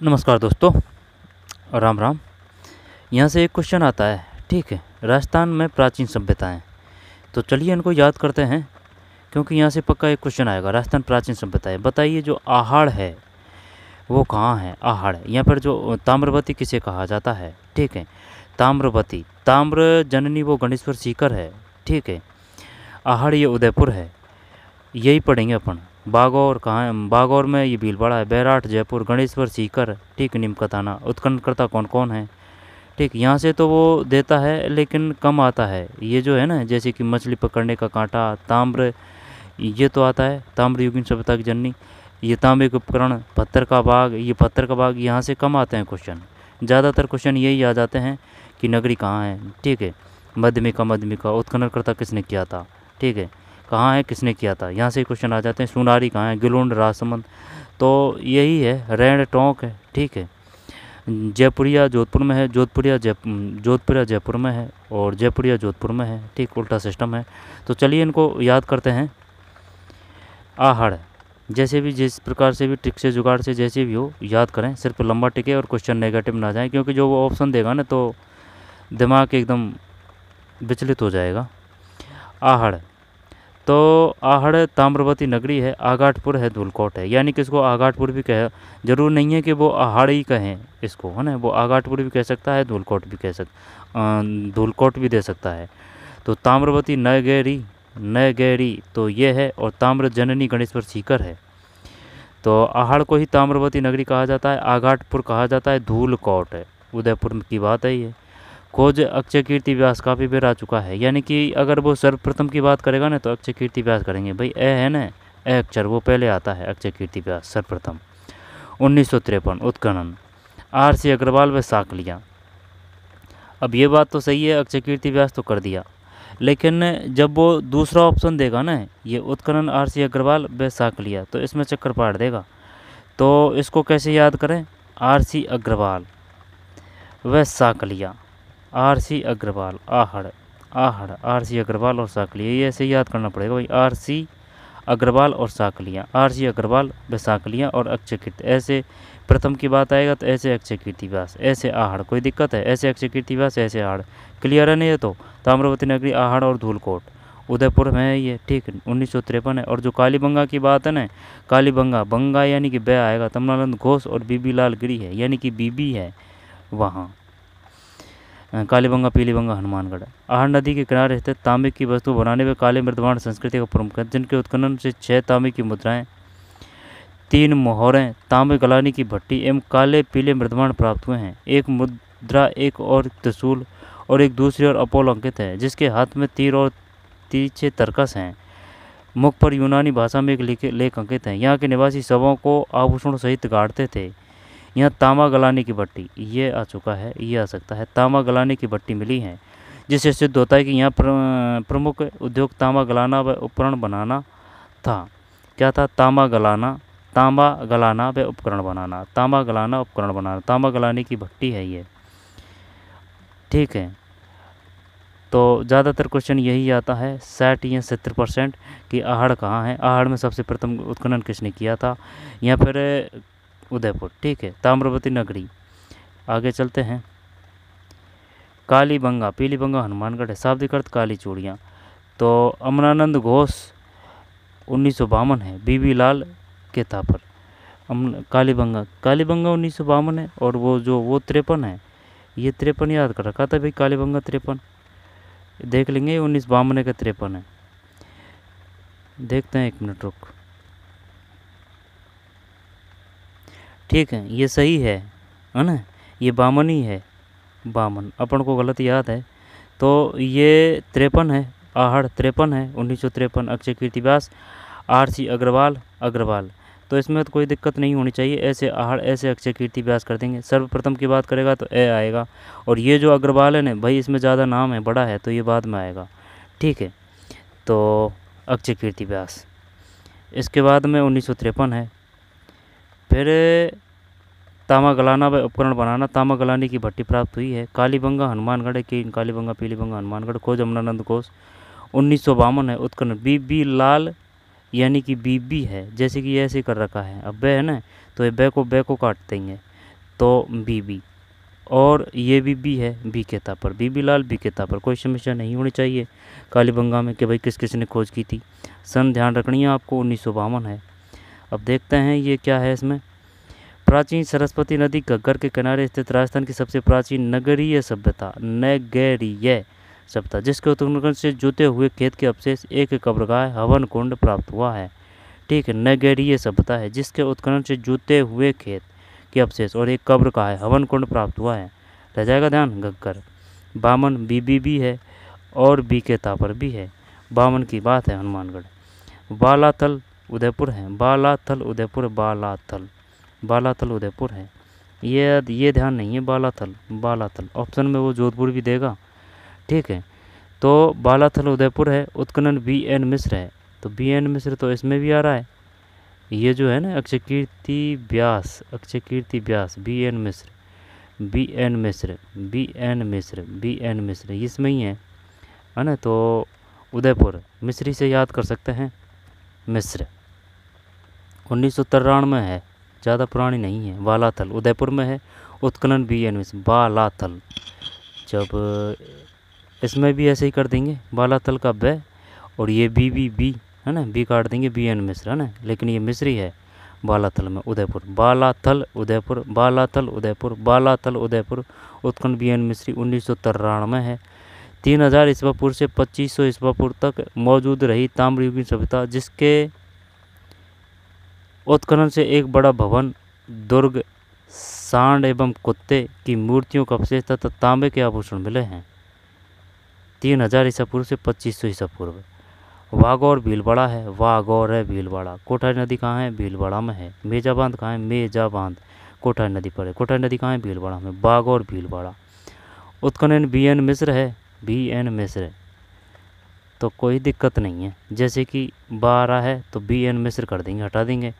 नमस्कार दोस्तों, राम राम। यहाँ से एक क्वेश्चन आता है, ठीक है। राजस्थान में प्राचीन सभ्यताएं, तो चलिए इनको याद करते हैं, क्योंकि यहाँ से पक्का एक क्वेश्चन आएगा। राजस्थान प्राचीन सभ्यताएं, बताइए जो आहड़ है वो कहाँ है। आहड़, यहाँ पर जो ताम्रवती किसे कहा जाता है, ठीक है। ताम्रवती, ताम्र जननी वो गणेश्वर सीकर है, ठीक है। आहड़ ये उदयपुर है, यही पढ़ेंगे अपन। बागौर कहाँ है, बागौर में ये भीलवाड़ा है। बैराट जयपुर, गणेश्वर सीकर, ठीक। निमकताना, उत्खननकर्ता कौन कौन है, ठीक। यहाँ से तो वो देता है लेकिन कम आता है। ये जो है ना, जैसे कि मछली पकड़ने का कांटा, ताम्र, ये तो आता है। ताम्र युगीन सभ्यता की जननी, ये तांबे के उपकरण, पत्थर का बाग, ये पत्थर का बाग, यहाँ से कम आते हैं क्वेश्चन। ज़्यादातर क्वेश्चन यही आ जाते हैं कि नगरी कहाँ है, ठीक है। मध्यमिका, मध्यमिका उत्खननकर्ता किसने किया था, ठीक है। कहाँ है, किसने किया था, यहाँ से क्वेश्चन आ जाते हैं। सोनारी कहाँ है, गिलोंड, राजसमंद, तो यही है। रैंड टोंक है, ठीक है। जयपुरिया जोधपुर में है, जोधपुरिया जयपुर में है, और जयपुरिया जोधपुर में है, ठीक। उल्टा सिस्टम है। तो चलिए इनको याद करते हैं। आहड़, जैसे भी, जिस प्रकार से भी, ट्रिक से, जुगाड़ से, जैसे भी हो, याद करें। सिर्फ लंबा टिके और क्वेश्चन नेगेटिव ना जाए, क्योंकि जो वो ऑप्शन देगा ना तो दिमाग एकदम विचलित हो जाएगा। आहड़, तो आहड़ ताम्रवती नगरी है, आगाटपुर है, धूलकोट है। यानी कि इसको आगाटपुर भी कहे, जरूर नहीं है कि वो आहड़ ही कहें इसको, है ना। वो आगाटपुर भी कह सकता है, धूलकोट भी धूलकोट भी दे सकता है। तो ताम्रवती नयगैरी तो ये है, और ताम्र जननी गणेश्वर सीकर है। तो आहड़ को ही ताम्रवती नगरी कहा जाता है, आगाटपुर कहा जाता है, धूलकोट है, उदयपुर की बात है ये। खोज अक्षय कीर्ति व्यास काफ़ी बार आ चुका है। यानी कि अगर वो सर्वप्रथम की बात करेगा ना तो अक्षय कीर्ति व्यास करेंगे भाई। ए है ना, ए अक्षर वो पहले आता है, अक्षय कीर्ति व्यास सर्वप्रथम। 1953 उत्खनन, RC अग्रवाल व साकलियाँ। अब ये बात तो सही है, अक्षय कीर्ति व्यास तो कर दिया, लेकिन जब वो दूसरा ऑप्शन देगा ना, ये उत्खनन, RC अग्रवाल व साकलियाँ, तो इसमें चक्कर पाड़ देगा। तो इसको कैसे याद करें, RC अग्रवाल व साकलियाँ, RC अग्रवाल, आहड़, RC अग्रवाल और साकलियाँ, ये ऐसे याद करना पड़ेगा भाई। RC अग्रवाल और साकलियाँ, RC अग्रवाल व साकलियाँ और अक्षय कीर्ति, ऐसे प्रथम की बात आएगा तो ऐसे अक्षय कीर्ति व्यास, ऐसे आहड़। कोई दिक्कत है, ऐसे अक्षय कीर्ति व्यास, ऐसे आहड़। क्लियर है नहीं ये तो। ताम्रवती नगरी, आहड़ और धूलकोट उदयपुर में है ये, ठीक। 1953 है। और जो कालीबंगा की बात है ना, कालीबंगा, बंगा यानी कि बै आएगा, तमनानंद घोष और बीबी लाल गिरी है, यानी कि बीबी है वहाँ। कालीबंगा, पीलीबंगा, हनुमानगढ़। आहड़ नदी के किनारे स्थित तांबे की वस्तु बनाने में काले मृदवान संस्कृति का प्रमुख है, जिनके उत्खनन से 6 तांबे की मुद्राएं, 3 मोहरें, तांबे गलानी की भट्टी एवं काले पीले मृदवान प्राप्त हुए हैं। एक मुद्रा एक और त्रिशूल और एक दूसरी ओर अपोलो अंकित है, जिसके हाथ में तीर और तीछे तरकस हैं। मुख पर यूनानी भाषा में एक लेख अंकित है। यहाँ के निवासी शवों को आभूषण सहित गाड़ते थे। यहाँ तांबा गलाने की भट्टी, ये आ चुका है, ये आ सकता है। तांबा गलाने की भट्टी मिली है, जिससे सिद्ध होता है कि यहाँ प्रमुख उद्योग तांबा गलाना व उपकरण बनाना था। क्या था, तांबा गलाना व उपकरण बनाना, तांबा गलाना, उपकरण बनाना, तांबा गलाने की भट्टी है ये, ठीक है। तो ज़्यादातर क्वेश्चन यही आता है, 60 या 70% कि आहड़ कहाँ है। आहड़ में सबसे प्रथम उत्खनन किसने किया था, यहाँ पर उदयपुर, ठीक है। ताम्रवती नगरी, आगे चलते हैं। कालीबंगा, पीलीबंगा, हनुमानगढ़ है, शाब्दिक अर्थ काली चूड़ियाँ। तो अमरानंद घोष 1952 है, बीबी लाल के था पर। कालीबंगा 1952 है, और वो 53 है, ये 53 याद कर रखा था भाई। कालीबंगा 53 देख लेंगे, 1952 का 53 है। देखते हैं, 1 मिनट रुक, ठीक है, ये सही है ना। ये 52 ही है, 52 अपन को गलत याद है। तो ये 53 है, आहड़ 53 है, 1953। अक्षय कीर्ति व्यास, RC अग्रवाल, तो इसमें तो कोई दिक्कत नहीं होनी चाहिए। ऐसे आहड़, ऐसे अक्षय कीर्ति व्यास कर देंगे। सर्वप्रथम की बात करेगा तो ए आएगा, और ये जो अग्रवाल है ना भाई, इसमें ज़्यादा नाम है, बड़ा है, तो ये बाद में आएगा, ठीक है। तो अक्षय कीर्ति व्यास, इसके बाद में 1953 है। फिर तांबा गलाना व उपकरण बनाना, तांबा गलाने की भट्टी प्राप्त हुई है। कालीबंगा, हनुमानगढ़ की, कालीबंगा, पीलीबंगा, हनुमानगढ़। खोज अमरानंद घोष 1952 है। उत्खनन बीबी लाल, यानी कि बीबी है, जैसे कि ऐसे कर रखा है। अब बे है ना, तो ये बे को काट देंगे, तो बीबी, और ये भी बी है, बी के तापर, बीबी लाल बी के तापर। कोई समस्या नहीं होनी चाहिए कालीबंगा में कि भाई किस किस ने खोज की थी। सन ध्यान रखनी है आपको, 1952 है। अब देखते हैं ये क्या है इसमें। प्राचीन सरस्वती नदी घग्गर के किनारे स्थित राजस्थान की सबसे प्राचीन नगरीय सभ्यता, नगरीय सभ्यता, जिसके उत्खनन से जुते हुए खेत के अवशेष, एक कब्रगाह, हवन कुंड प्राप्त हुआ है। ठीक है, नगरीय सभ्यता है जिसके उत्खनन से जुते हुए खेत के अवशेष और एक कब्र का है, हवन कुंड प्राप्त हुआ है। रह जाएगा ध्यान, घग्गर। बामन बीबी भी है और बी के तापर भी है। बामन की बात है हनुमानगढ़। बालाथल उदयपुर है, बालाथल उदयपुर, बालाथल, बालाथल उदयपुर है। ये ध्यान नहीं है, बालाथल, बालाथल ऑप्शन में वो जोधपुर भी देगा। ठीक है, तो बालाथल उदयपुर है। उत्खनन बी एन मिश्र है, तो बी एन मिश्र तो इसमें भी आ रहा है। ये जो है ना अक्षयकीर्ति व्यास, अक्षयकीर्ति व्यास, बी एन मिश्र, बी एन मिश्र, बी एन मिश्र, बी एन मिश्र, इसमें ही है ना। तो उदयपुर मिश्री से याद कर सकते हैं, मिश्र। 1993 में है, ज़्यादा पुरानी नहीं है। बालाथल उदयपुर में है, उत्खनन बी एन मिश्र, बालाथल। जब इसमें भी ऐसे ही कर देंगे, बालाथल का ब और ये बी है ना, बी काट देंगे, बी एन मिश्र है ना, लेकिन ये मिश्री है बालाथल में उदयपुर, बालाथल उदयपुर, बालाथल उदयपुर, बालाथल उदयपुर। उत्खनन बी एन मिश्री 1993 में है। 3000 ईस्वा पूर्व से 2500 ईस्वा पूर्व तक मौजूद रही ताम्रयुगीन सभ्यता, जिसके उत्खनन से एक बड़ा भवन, दुर्ग, सांड एवं कुत्ते की मूर्तियों का अवशेष तथा तांबे के आभूषण मिले हैं। 3000 ईसा पूर्व से 2500 ईसा पूर्व। वागौर भीलवाड़ा है, वागौर है भीलवाड़ा। कोठारी नदी कहाँ है, भीलवाड़ा में है। मेजा बांध कहाँ है, मेजा बांध कोठारी नदी पर है। कोठारी नदी कहाँ है, भीलवाड़ा में, बागौर भीलवाड़ा। उत्खनन बी एन मिश्र है, बी एन मिश्र, तो कोई दिक्कत नहीं है। जैसे कि 12 है तो बी एन मिश्र कर देंगे, हटा देंगे।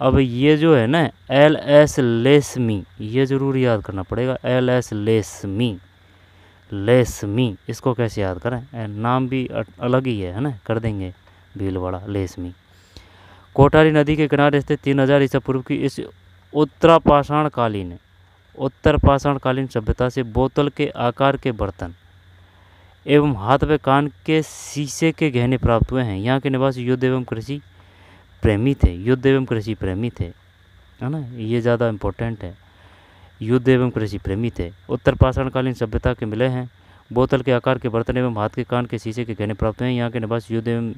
अब ये जो है ना एल एस लेसमी, ये ज़रूर याद करना पड़ेगा, एल एस लेसमी, लेसमी, इसको कैसे याद करें, नाम भी अलग ही है ना, कर देंगे भीलवाड़ा, लेसमी। कोठारी नदी के किनारे स्थित 3000 ईसा पूर्व की इस उत्तरपाषाणकालीन सभ्यता से बोतल के आकार के बर्तन एवं हाथ व कान के शीशे के गहने प्राप्त हुए हैं। यहाँ के निवासी युद्ध एवं कृषि प्रेमी थे, युद्ध एवं कृषि प्रेमी थे, है ना, ये ज़्यादा इम्पोर्टेंट है, युद्ध एवं कृषि प्रेमी थे। उत्तरपाषाणकालीन सभ्यता के मिले हैं। बोतल के आकार के बर्तन एवं हाथ के कान के शीशे के गहने प्राप्त हुए हैं। यहाँ के निवासी युद्ध एवं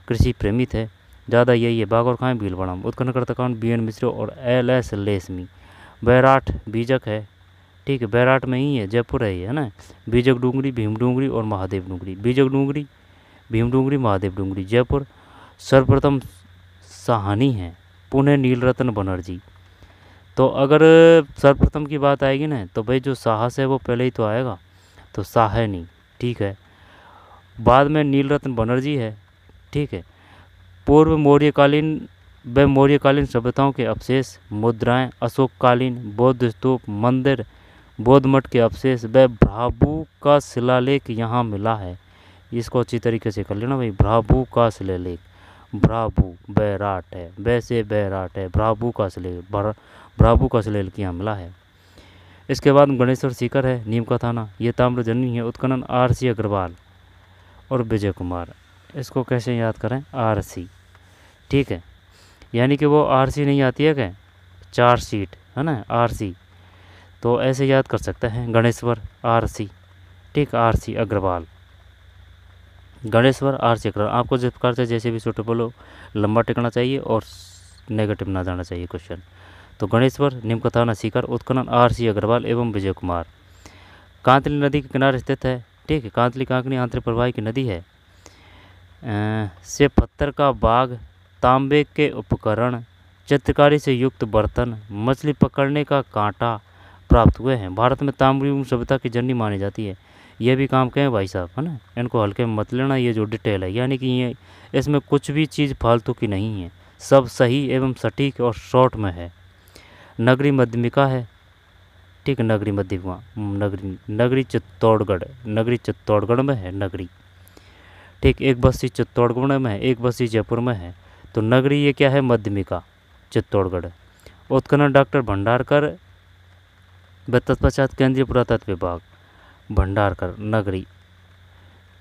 कृषि प्रेमी थे, ज़्यादा यही है। बागौर कहाँ है, भीलवाड़ा में। उत्खननकर्ता कौन, बी एन मिश्र और एल एस लेसमी। बैराठ बीजक है, ठीक है, बैराठ में ही है, जयपुर है ये, है ना। बीजक डूंगरी, भीम डूंगरी और महादेव डूंगरी, बीजक डूंगरी, भीम डूंगरी, महादेव डूंगरी, जयपुर। सर्वप्रथम साहनी है, पुणे नीलरत्न बनर्जी। तो अगर सर्वप्रथम की बात आएगी ना तो भाई जो साहस है वो पहले ही तो आएगा, तो साहनी, ठीक है। बाद में नीलरत्न बनर्जी है, ठीक है। पूर्व मौर्यकालीन व मौर्यकालीन सभ्यताओं के अवशेष, मुद्राएं, अशोककालीन बौद्ध स्तूप, मंदिर, बौद्ध मठ के अवशेष व भ्राभू का शिलालेख यहाँ मिला है। इसको अच्छी तरीके से कर लेना भाई, भ्राभू का शिलालेख, भ्राभू बैराट है, वैसे बैराट है, भ्राभू का शिलालेख, भ्राभू का शिलालेख यहाँ मिला है। इसके बाद गणेश्वर सीकर है, नीम का थाना, ये ताम्रजनी है। उत्खनन आर सी अग्रवाल और विजय कुमार। इसको कैसे याद करें, आर सी, ठीक है, यानी कि वो आर सी नहीं आती है क्या, चार्जशीट है ना, आर सी, तो ऐसे याद कर सकते हैं, गणेश्वर आर सी, ठीक, R C Agarwal, Ganeshwar R C Agarwal. आपको जिस प्रकार से जैसे भी सूटेबल हो, लंबा टिकना चाहिए और नेगेटिव ना जाना चाहिए क्वेश्चन। तो गणेश्वर, नीमकथाना सीकर, उत्खनन आर सी अग्रवाल एवं विजय कुमार। कांतली नदी के किनारे स्थित है, ठीक है, कांतली कांकनी आंतरिक प्रवाही की नदी है। से पत्थर का बाग, तांबे के उपकरण, चित्रकारी से युक्त बर्तन, मछली पकड़ने का कांटा प्राप्त हुए हैं। भारत में ताम्रयुगीन सभ्यता की जननी मानी जाती है। ये भी काम कहें भाई साहब, है ना, इनको हल्के में मत लेना, ये जो डिटेल है, यानी कि ये इसमें कुछ भी चीज़ फालतू की नहीं है, सब सही एवं सटीक और शॉर्ट में है। नगरी मध्यमिका है, ठीक, नगरी मध्यमिका, नगरी चित्तौड़गढ़, नगरी चित्तौड़गढ़ में है नगरी, ठीक। एक बस्ती चित्तौड़गढ़ में है, एक बस्ती जयपुर में है। तो नगरी ये क्या है, मध्यमिका चित्तौड़गढ़। उत्खनन डॉक्टर भंडारकर तत्पश्चात केंद्रीय पुरातत्व विभाग भंडारकर नगरी।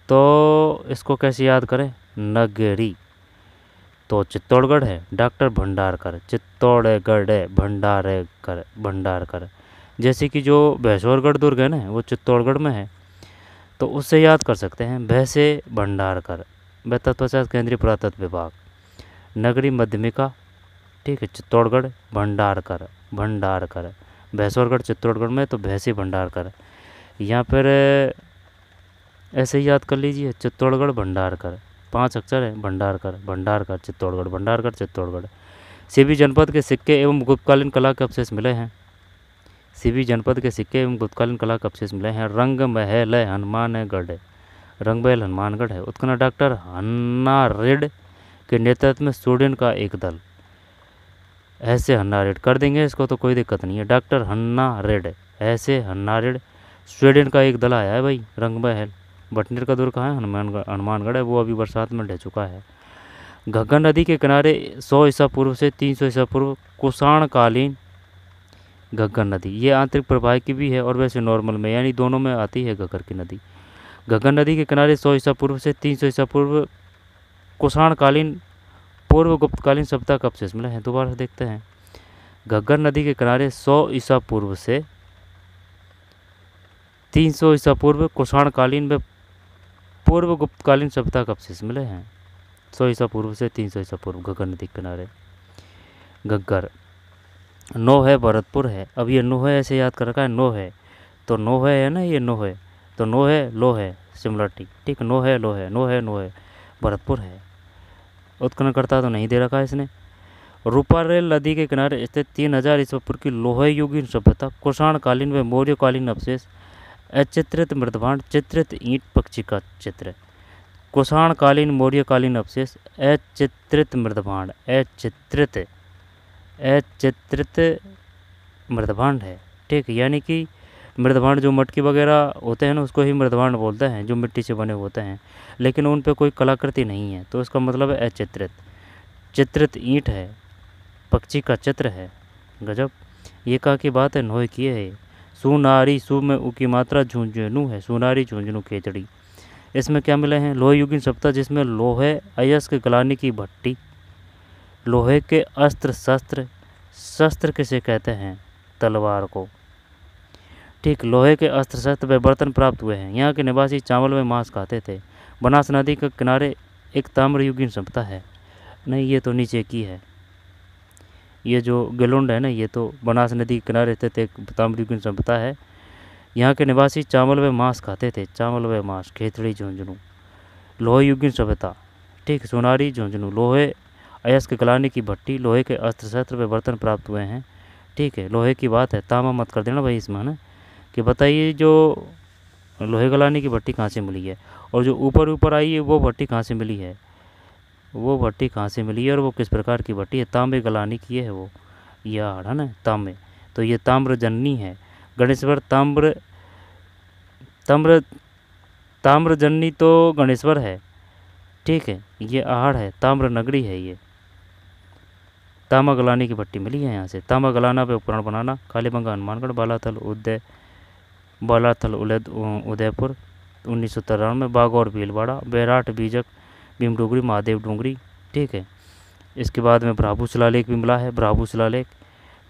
तो इसको कैसे याद करें, नगरी। तो चित्तौड़गढ़ है, डॉक्टर भंडारकर, चित्तौड़गढ़ है, भंडारकर। जैसे कि जो भैंसौरगढ़ दुर्ग है ना, वो चित्तौड़गढ़ में है, तो उससे याद कर सकते हैं भैंसे भंडारकर। तत्पश्चात केंद्रीय पुरातत्व विभाग नगरी मध्यमिका, ठीक है, चित्तौड़गढ़ भंडारकर, भैंसौरगढ़ चित्तौड़गढ़ में, तो भैंसे भंडारकर। यहाँ पर ऐसे ही याद कर लीजिए, चित्तौड़गढ़ भंडारकर, 5 अक्षर है, भंडारकर चित्तौड़गढ़। सीबी जनपद के सिक्के एवं गुप्तकालीन कला के अवशेष मिले हैं। सीबी जनपद के सिक्के एवं गुप्तकालीन कला के अवशेष मिले हैं। रंग महल हनुमानगढ़ है। उत्खनन डॉक्टर हन्ना रेड के नेतृत्व में स्वीडन का एक दल। ऐसे हन्ना रेड कर देंगे इसको तो कोई दिक्कत नहीं है। डॉक्टर हन्ना रेड, ऐसे हन्ना रेड, स्वीडन का एक दल आया है भाई। रंग महल, बटनेर का दुर्ग कहाँ है, हनुमानगढ़ है, वो अभी बरसात में ढह चुका है। घग्गर नदी के किनारे 100 ईसा पूर्व से 300 ईसा पूर्व कुषाणकालीन घग्गर नदी, ये आंतरिक प्रवाह की भी है और वैसे नॉर्मल में, यानी दोनों में आती है घग्गर की नदी। घग्गर नदी के किनारे 100 ईसा पूर्व से 300 ईसा पूर्व कुषाणकालीन पूर्व गुप्तकालीन सभ्यता का अवशेष मिला है। दोबारा देखते हैं, घग्गर नदी के किनारे 100 ईसा पूर्व से 300 ईसा पूर्व कुषाणकालीन में पूर्व गुप्तकालीन सभ्यता का अवशेष मिले हैं। 100 ईसा पूर्व से 300 ईसा पूर्व घग्गर नदी के किनारे। घग्गर नो है, भरतपुर है। अब ये नो है ऐसे याद कर रखा है, नो है तो नो है ना, ये नो है तो नो है लो है, सिमिलरिटी, ठीक, नो है लो है, नो है भरतपुर है। उत्खनन करता तो नहीं दे रखा है इसने। रूपारेल नदी के किनारे स्थित 3000 ईसा पूर्व की लोहे युगीन सभ्यता, कुषाणकालीन व मौर्यकालीन अवशेष, अचित्रित मृदभांड, चित्रित ईंट, पक्षी का चित्र। कुषाणकालीन मौर्यकालीन अवशेष, अचित्रित मृदभांड, अचित्रित मृदभांड है, ठीक, यानी कि मृदभांड जो मटकी वगैरह होते हैं ना, उसको ही मृदभांड बोलते हैं, जो मिट्टी से बने होते हैं, लेकिन उन पे कोई कलाकृति नहीं है, तो इसका मतलब है अचित्रित। चित्रित ईंट है, पक्षी का चित्र है। गजब, ये कहा की बात है, नोहे की है। सुनारी, सु में उ की मात्रा, झुंझुनू है, सुनारी झुंझुनू खेचड़ी। इसमें क्या मिले हैं, लोहे युगीन सभ्यता, जिसमें लोहे अयस्क गलाने की भट्टी, लोहे के अस्त्र शस्त्र, शस्त्र किसे कहते हैं, तलवार को, ठीक, लोहे के अस्त्र शस्त्र व बर्तन प्राप्त हुए हैं। यहाँ के निवासी चावल व मांस खाते थे। बनास नदी के किनारे एक ताम्रयुगीन सभ्यता है। नहीं, ये तो नीचे की है, ये जो गिलुंड है ना, ये तो बनास नदी के किनारे स्थित एक ताम्रयुगीन सभ्यता है। यहाँ के निवासी चावल व मांस खाते थे, चावल व मांस, खेतड़ी झुंझुनू। लोहे युगीन सभ्यता, ठीक, सोनारी झुंझुनू, लोहे अयस्क गलाने की भट्टी, लोहे के अस्त्र शस्त्र व बर्तन प्राप्त हुए हैं, ठीक है, लोहे की बात है, तामा मत कर देना भाई इसमें, है ना, कि बताइए जो लोहे गलाने की भट्टी कहाँ से मिली है, और जो ऊपर ऊपर आई है वो भट्टी कहाँ से मिली है, वो भट्टी कहाँ से मिली है और वो किस प्रकार की भट्टी है। तांबे गलाने की है वो, यार, है ना, तांबे, तो ये ताम्रजन्नी है। गणेश्वर ताम्रजन्नी तो गणेश्वर है, ठीक है, ये आहड़ है, ताम्र नगरी है ये। तांबा गलाने की भट्टी मिली है यहाँ से। तांबा गलाना पे उपकरण बनाना, कालीबंगा हनुमानगढ़, बालाथल उदयपुर 1993, बागौर भीलवाड़ा, बैराट बीजक भीमडोगरी महादेव डोंगरी, ठीक है। इसके बाद में भ्राभू शिलालेख भी मिला है, भ्राभू शिलालेख।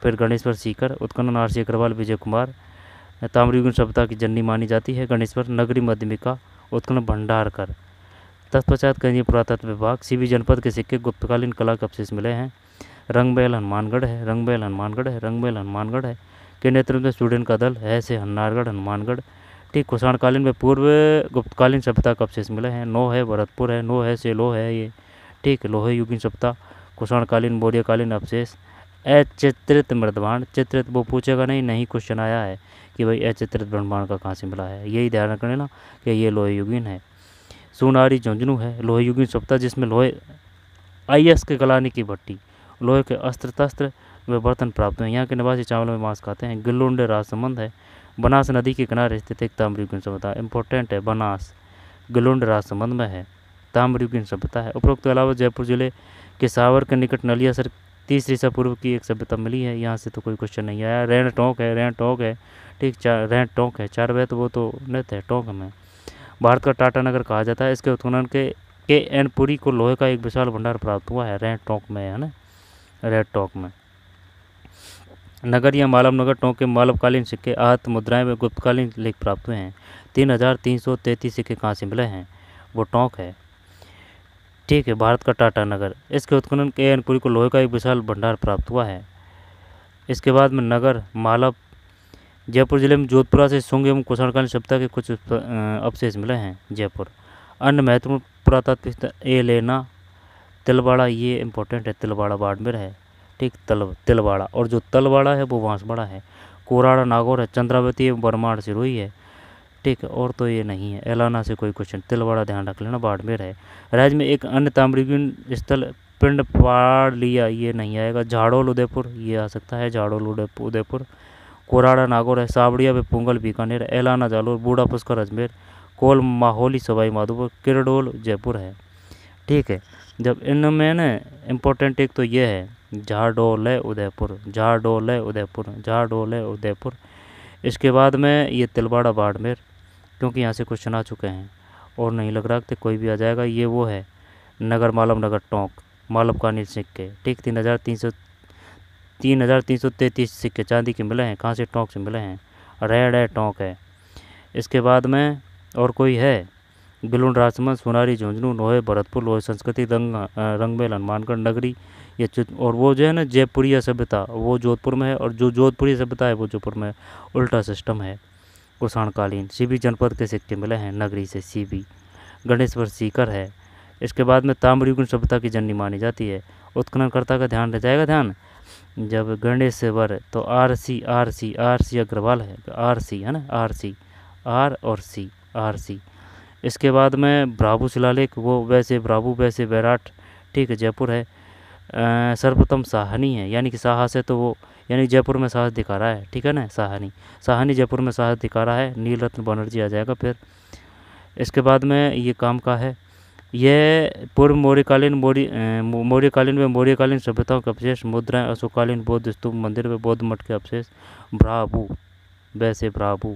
फिर गणेश्वर सीकर, उत्खनन आर सी अग्रवाल, विजय कुमार। ताम्रयुगीन सभ्यता की जननी मानी जाती है गणेश्वर। नगरी मध्यमिका, उत्खनन भंडारकर। तत्पश्चात केंद्रीय पुरातत्व विभाग, सीबी जनपद के सिक्के, गुप्तकालीन कला के अवशेष मिले हैं। रंगमहल हनुमानगढ़ है, के नेतृत्व में स्वीडन का दल है से हनुमानगढ़, ठीक, कुषाणकालीन में पूर्व गुप्तकालीन सभ्यता का अवशेष मिले हैं। नो है, भरतपुर है, नो है से लो है ये, ठीक, लोहे युगीन सभ्यता, कुषाणकालीन मौर्यकालीन अवशेष। अचित्रित मृदभांड, चित्रित वो पूछेगा नहीं क्वेश्चन आया है कि भाई अचित्रित ब्रह्मांड का कहाँ से मिला है, यही ध्यान रखना ना कि ये लोहे युगीन है। सुनारी झुंझुनू है, लोहे युगीन सभ्यता, जिसमें लोहे अयस्क गलाने की भट्टी, लोहे के अस्त्र तस्त्र वे बर्तन प्राप्त हुए। यहाँ के निवासी चावल में मांस खाते हैं। गिलुंड राजसमंद है, बनास नदी के किनारे स्थित एक ताम्रयुगीन सभ्यता, इंपॉर्टेंट है, बनास गिलुंड राजसमंद में है, ताम्रयुगीन सभ्यता है। उपरोक्त के अलावा जयपुर जिले के सावर के निकट नलियासर 30 ईसा पूर्व की एक सभ्यता मिली है, यहाँ से तो कोई क्वेश्चन नहीं आया। रैन टोंक है ठीक, रैन टोंक है 4 बजे, तो वो तो नृत है टोंक में। भारत का टाटा नगर कहा जाता है, इसके उत्खनन के एन पुरी को लोहे का एक विशाल भंडार प्राप्त हुआ है, रैन टोंक में है ना, रेड टोंक में। नगर या मालव नगर टोंक के मालवकालीन सिक्के, आहत मुद्राएं व गुप्तकालीन लेख प्राप्त हुए हैं। 3333 सिक्के कहाँ से मिले हैं, वो टोंक है, ठीक है। भारत का टाटा नगर, इसके उत्खनन के एन पुरी को लोहे का एक विशाल भंडार प्राप्त हुआ है। इसके बाद में नगर मालव, जयपुर जिले में जोधपुरा से शुंग एवं कुषाणकालीन सभ्यता के कुछ अवशेष मिले हैं, जयपुर। अन्य महत्वपूर्ण पुरातात्विक एलेना, तिलवाड़ा, ये इंपॉर्टेंट है, तिलवाड़ा बाड़मेर है, ठीक, तिलवाड़ा, और जो तलवाड़ा है वो बांसवाड़ा है। कोराड़ा नागौर है, चंद्रावती एवं बरमाड़ सिरोही है, ठीक है। और तो ये नहीं है, एलाना से कोई क्वेश्चन, तिलवाड़ा ध्यान रख लेना, बाड़मेर है। राज्य में एक अन्य ताम्रलिप्न स्थल पिंड पाड़ लिया, ये नहीं आएगा। झाड़ोल उदयपुर, ये आ सकता है, झाड़ोल उदयपुर। कोराड़ा नागौर है, सावड़िया व पुंगल बीकानेर, एलाना जालोर, बूढ़ा पुष्कर अजमेर, कोल माहौली सवाई माधोपुर, किरडोल जयपुर है, ठीक है। जब इनमें ना इम्पोर्टेंट एक तो ये है झाड़ोल उदयपुर, झाड़ोल उदयपुर, झाड़ोल उदयपुर। इसके बाद में ये तिलवाड़ा बाड़मेर, क्योंकि यहाँ से क्वेश्चन आ चुके हैं और नहीं लग रहा कि कोई भी आ जाएगा। ये वो है नगर मालव नगर टोंक, मालवकालीन सिक्के, ठीक। 3333 सिक्के चांदी के मिले हैं, कहाँ से, टोंक से मिले हैं, रेड है टोंक है। इसके बाद में और कोई है, बिलुन राजमहल, सोनारी झुंझुनू, लोहे भरतपुर, लोहे संस्कृति, रंगमेल हनुमानगढ़ नगरी, ये और वो जो है ना जयपुरिया सभ्यता, वो जोधपुर में है, और जो जोधपुरी सभ्यता है वो जयपुर में है, उल्टा सिस्टम है। कुषाणकालीन सीबी जनपद के सिक्के मिले हैं, नगरी से सीबी। गणेश्वर सीकर है। इसके बाद में ताम्रयुगीन सभ्यता की जननी मानी जाती है। उत्खननकर्ता का ध्यान रह जाएगा, ध्यान जब गणेश्वर, तो आर सी अग्रवाल है, आर सी है ना, आर और सी। इसके बाद में ब्राभू शिलालेख, वो वैसे ब्राभू वैसे बैराट, ठीक है, जयपुर है। सर्वप्रथम साहनी है, यानी कि साहस है तो वो, यानी जयपुर में साहस दिखा रहा है, ठीक है ना, साहनी जयपुर में साहस दिखा रहा है। नील रत्न बनर्जी आ जाएगा फिर। इसके बाद में ये काम का है, यह पूर्व मौर्यकालीन व मौर्यकालीन सभ्यताओं के अवशेष, मुद्राएं, अशोककालीन बौद्ध स्तूप, मंदिर व बौद्ध मठ के अवशेष, ब्राभू वैसे ब्राभू।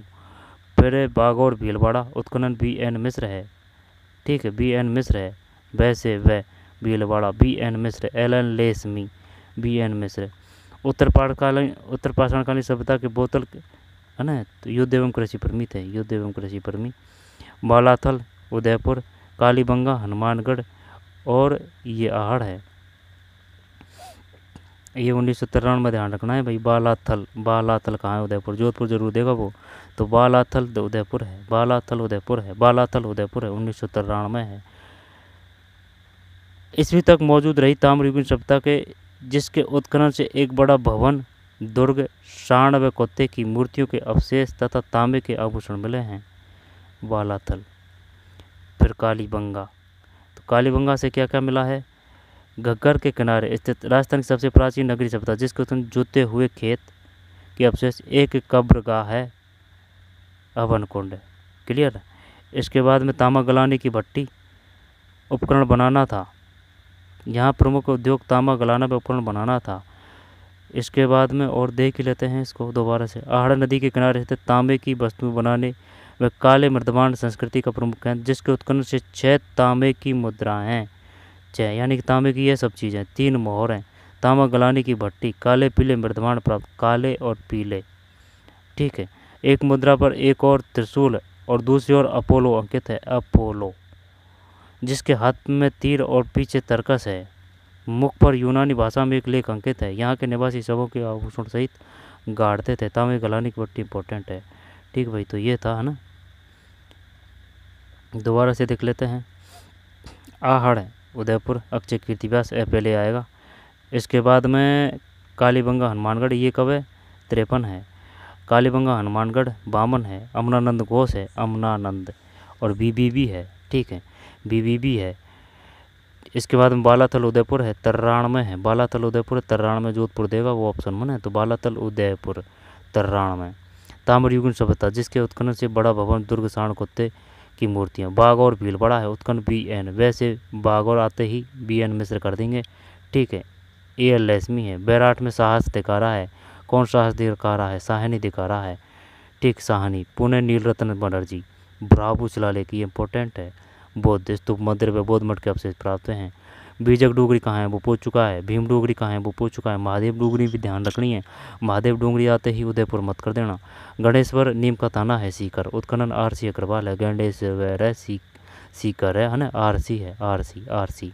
फिर बागौर भीलवाड़ा, उत्खनन BN मिश्र है, ठीक है, BN मिश्र है, वैसे व भीलवाड़ा BN मिश्र, एलन लेसमी BN मिश्र। उत्तर पाषाणकालीन सभ्यता के बोतल है ना, तो युद्ध एवं कृषि परमित है, युद्ध एवं कृषि परमित। बालाथल उदयपुर, कालीबंगा हनुमानगढ़, और ये आहड़ है, ये 1993 में ध्यान रखना है भाई। बालाथल कहाँ है, उदयपुर, जोधपुर जरूर देगा वो, तो बालाथल उदयपुर है, बालाथल उदयपुर है, 1993 में है। ईस्वी तक मौजूद रही ताम्रयुगीन सभ्यता के, जिसके उत्खनन से एक बड़ा भवन, दुर्ग, सांड व कुत्ते की मूर्तियों के अवशेष तथा तांबे के आभूषण मिले हैं, बालाथल। फिर कालीबंगा, तो कालीबंगा से क्या क्या मिला है, घग्गर के किनारे स्थित राजस्थान की सबसे प्राचीन नगरी सभ्यता, जिसके उत्खनन जुते हुए खेत के अवशेष, एक कब्रगाह है, हवन कुंड, क्लियर। इसके बाद में तांबा गलाने की भट्टी, उपकरण बनाना था, यहाँ प्रमुख उद्योग तांबा गलाना व उपकरण बनाना था। इसके बाद में और देख ही लेते हैं इसको दोबारा से, आहड़ नदी के किनारे स्थित तांबे की वस्तु बनाने व काले मृदमान संस्कृति का प्रमुख केंद्र, जिसके उत्खनन से 6 तांबे की मुद्राएं हैं, 6 यानी कि तांबे की ये सब चीज़ें, 3 मोहर हैं, तांबा गलाने की भट्टी, काले पीले मृदमान प्राप्त, काले और पीले, ठीक है। एक मुद्रा पर एक और त्रिशूल और दूसरी ओर अपोलो अंकित है, अपोलो, जिसके हाथ में तीर और पीछे तरकस है। मुख पर यूनानी भाषा में एक लेख अंकित है। यहाँ के निवासी शवों के आभूषण सहित गाड़ते थे। तांबे गलाने की भट्टी इंपॉर्टेंट है, ठीक भाई। तो ये था, है ना, दोबारा से देख लेते हैं। आहड़ उदयपुर, अक्षय कीर्ति व्यास पहले आएगा। इसके बाद में कालीबंगा हनुमानगढ़, ये कब है, 53 है। कालीबंगा हनुमानगढ़ 52 है। अमनानंद घोष है, अमनानंद, और BBB है, ठीक है, BBB है। इसके बाद में बालाथल उदयपुर है, 93 है, बालाथल उदयपुर 93 जोधपुर देगा, वो ऑप्शन में है, तो बालाथल उदयपुर 93। ताम्रयुगीन सभ्यता, जिसके उत्खनन से बड़ा भवन, दुर्ग, सांड कुत्ते की मूर्तियाँ, बागौर भीलवाड़ा है, उत्खनन BN, वैसे बागौर आते ही BN मिश्र कर देंगे, ठीक है। AL लैसमी है। बैराठ में साहस दिखा रहा है। कौन साहस दिखा रहा है? साहनी दिखा रहा है। ठीक, साहनी। पुणे नीलरत्न बनर्जी। ब्रावो शिलालेख, ये इंपॉर्टेंट है। बौद्ध स्तूप मंदिर व बौद्ध मठ के अवशेष प्राप्त हैं। बीजक डोगरी कहाँ है? वो पूछ चुका है। भीम डोगरी कहाँ है? वो पूछ चुका है। महादेव डोगरी भी ध्यान रखनी है। महादेव डोगरी आते ही उदयपुर मत कर देना। गणेश्वर नीम का ताना है। सीकर उत्खनन RC अग्रवाल है। गणेश्वर है, सीकर है ना, RC।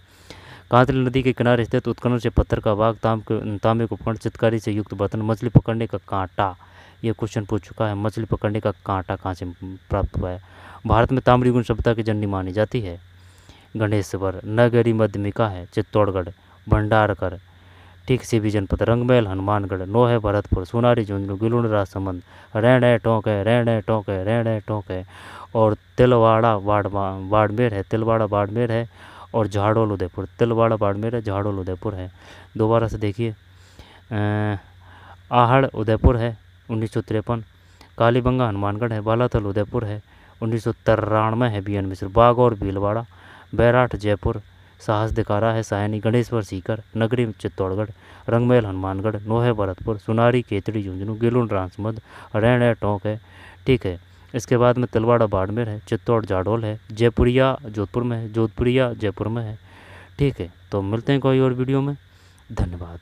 कांतली नदी के किनारे स्थित उत्खनन से पत्थर का वाघ, तांबे को उपकरण, चितकारी से युक्त बर्तन, मछली पकड़ने का कांटा, ये क्वेश्चन पूछ चुका है। मछली पकड़ने का कांटा कहाँ से प्राप्त हुआ है? भारत में ताम्र युगीन सभ्यता की जननी मानी जाती है। गणेश्वर। नगरी मध्यमिका है। चित्तौड़गढ़। भंडारकर। ठीक, सीबी जनपद। रंगमहल हनुमानगढ़। नो है भरतपुर। सोनारी झुंझुनू गिलुंड राजसमंद। रेणे टोंक है, रेणे टोंक है, रेणे टोंक है। और तिलवाड़ा बाड़मेर है, तिलवाड़ा बाड़मेर है। और झाड़ोल उदयपुर। तिलवाड़ा बाड़मेर है, झाड़ोल उदयपुर है। दोबारा से देखिए, आहड़ उदयपुर है 1953। कालीबंगा हनुमानगढ़ है। बालाथल उदयपुर है 1993 है। BN मिश्र। बाग और भीलवाड़ा। बैराठ जयपुर। साहस दिखा रहा है सायनी। गणेश्वर सीकर। नगरी चित्तौड़गढ़। रंगमहल हनुमानगढ़। नोहे भरतपुर। सोनारी केतड़ी झुंझुनू गिलुंड राजसमंद। रेणे टोंक है। ठीक है, इसके बाद में तिलवाड़ा बाड़मेर है। चित्तौड़ झाड़ोल है। जयपुरिया जोधपुर में है। जोधपुरिया जयपुर में है। ठीक है, तो मिलते हैं कोई और वीडियो में। धन्यवाद।